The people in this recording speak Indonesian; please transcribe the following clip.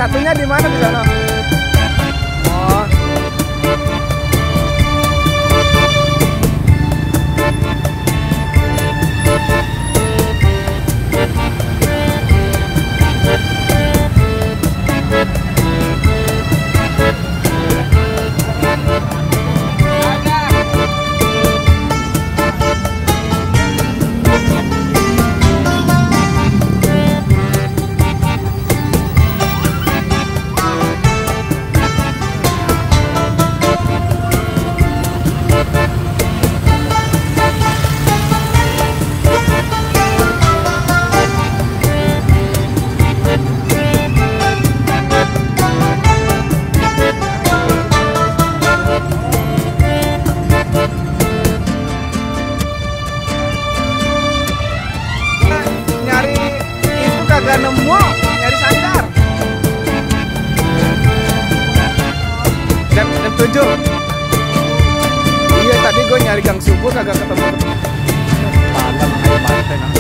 satunya di mana di sana? Oh. Kagak nemu, nyari sandar. Jam 7. Iya tadi gue nyari gang subur kagak ketemu. Malam aja pantai.